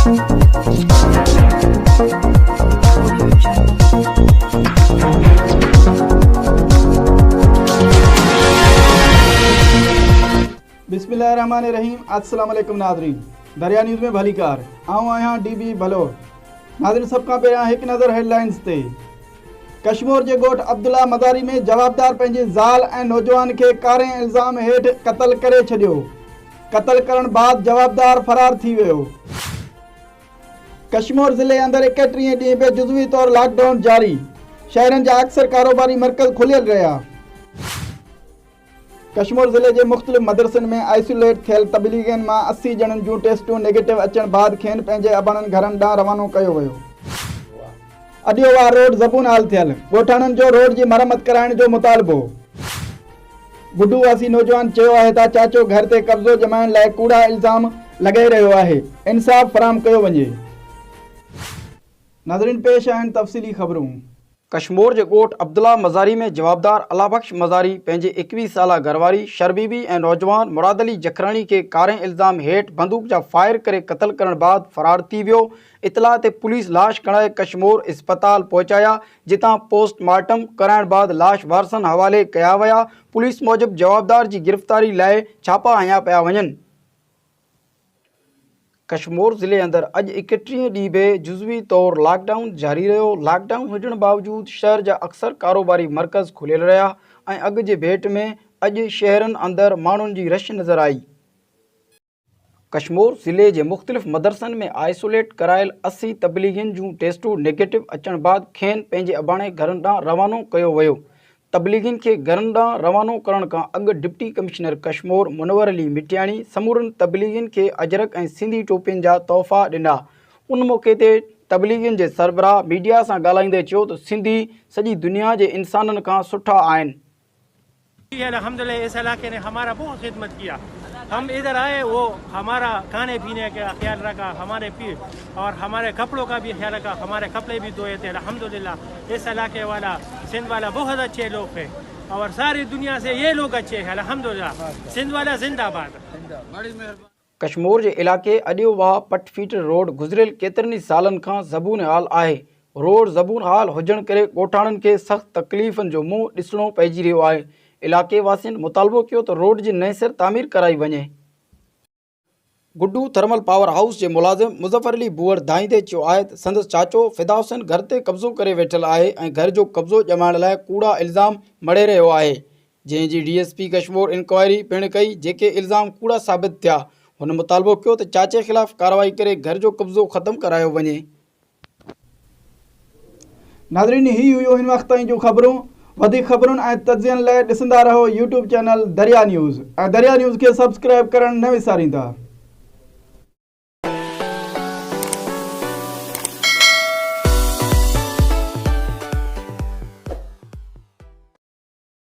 बिस्मिल्लाहिर्रहमानिर्रहीम। अस्सलाम वालेकुम नाज़रीन, दरिया न्यूज़ में भली कार आऊं आहियां DB बलोर। नाज़रीन, सब खां पहिरियां हिकु नज़र हेडलाइंस ते। कश्मीर जे ॻोठ अब्दुल्ला मज़ारी में जवाबदार पंहिंजे ज़ाल ऐं नौजवान खे कारे इल्ज़ाम हेठि क़त्ल करे छॾियो। क़त्ल करण बाद जवाबदार फ़रार थी वियो। कश्मीर ज़िले अंदरि 31 ॾींहं बि जुज़वी तौर लॉकडाउन जारी। शहरनि जा अक्सर कारोबारी मर्कज़ खुलियल रहिया। कश्मीर ज़िले जे मुख़्तलिफ़ मदरसनि में आइसोलेट थियल तबलीगनि मां 80 ॼणनि जूं टेस्टूं नेगेटिव अचण बाद खेनि पंहिंजे अबाणनि घरनि ॾांहुं रवानो कयो वियो। अॾियोवार रोड ज़बून हाल थियल, ॻोठाणनि जो रोड जी मरम्मत कराइण जो मुतालबो। गुड्डू वासी नौजवान चयो आहे त चाचो घर ते कब्ज़ो जमाइण लाइ कूड़ा इल्ज़ाम लॻाए रहियो आहे, इंसाफ़ फराहम कयो वञे। नाज़रीन, पेश आहिनि तफ़सीली ख़बरूं। कश्मीर जे ॻोठ अब्दुल्ला मज़ारी में जवाबदार अलाबख्श मज़ारी पंहिंजे 21 साला घरवारी शरबीबी ऐं नौजवान मुराद अली जखराणी खे कारे इल्ज़ाम हेठि बंदूक जा फायर करे क़त्ल करण बाद फ़रार थी वियो। इतला ते पुलिस लाश खणाए कश्मीर इस्पताल पहुचाया, जितां पोस्टमार्टम कराइण बाद लाश वारसनि हवाले कया विया। पुलिस मूजिबि जवाबदार जी गिरफ़्तारी लाइ छापा हया पिया वञनि। कश्मीर ज़िले अंदरि अॼु 31 ॾींहं बि जुज़वी तौर लॉकडाउन जारी रहियो। लॉकडाउन हुजण बावजूदि शहर जा अक्सर कारोबारी मर्कज़ खुलियल रहिया ऐं अॻु जे भेट में अॼु शहरनि अंदरि माण्हुनि जी रश नज़र आई। कश्मीर ज़िले जे मुख़्तलिफ़ मदरसनि में आइसोलेट करायल 80 तबलीगियुनि जूं टेस्टूं नेगेटिव अचण बाद खेनि पंहिंजे अबाणे घरनि ॾांहुं रवानो कयो वियो। तबलीगियुनि खे घरनि ॾांहुं रवानो करण खां अॻु डिप्टी कमिश्नर कश्मीर मुनवर अली मिटियाणी समूरनि तबलीगियुनि खे अजरक ऐं सिंधी टोपियुनि जा तोहफ़ा ॾिना। उन मौक़े ते तबलीगियुनि जे सरबराह मीडिया सां ॻाल्हाईंदे चयो त सिंधी सॼी दुनिया जे इंसाननि खां सुठा आहिनि। अल्हम्दुलिल्लाह इस इलाके ने हमारा बहुत खिदमत किया। हम इधर आए, वो हमारा खाने पीने का ख्याल रखा, हमारे और हमारे कपड़ों का भी ख्याल रखा, हमारे कपड़े भी धोए थे। अल्हम्दुलिल्लाह इस इलाके वाला सिंध वाला बहुत अच्छे लोग हैं और सारी दुनिया से ये लोग अच्छे हैं। अल्हम्दुलिल्लाह सिंध वाला जिंदाबाद। कश्मीर जे इलाइक़े अॾियोवाह पटफीटर रोड गुज़िरियल केतिरनि सालनि खां ज़बून हाल आहे। रोड ज़बून हाल हुजण करे ॻोठाणनि खे सख़्तु तकलीफ़ुनि जो मुंहुं ॾिसणो पइजी रहियो आहे। इलाइक़े वासियुनि मुतालबो कयो त रोड जी नए सिर तामीर कराई वञे। गुड्डू थर्मल पावर हाउस जे मुलाज़िम मुज़फ़र अली बुअर धाईंदे चयो आहे त संदसि चाचो फिदा हुसैन घर ते कब्ज़ो करे वेठल आहे ऐं घर जो कब्ज़ो ॼमाइण लाइ कूड़ा इल्ज़ाम मड़े रहियो आहे, जंहिंजी DSP कश्मीर इंक्वायरी पिणु कई, जेके इल्ज़ाम कूड़ा साबित थिया। हुन मुतालबो कयो त चाचे ख़िलाफ़ कार्रवाई करे घर जो कब्ज़ो ख़त्म करायो वञे। नाज़रीन, ही हुयो हिन वक़्त ताईं जूं ख़बरूं। वधीक ख़बरुनि ऐं तज़ियनि लाइ ॾिसंदा रहो YouTube चैनल दरिया न्यूज़ ऐं दरिया न्यूज़ खे सब्सक्राइब करणु न विसारींदा।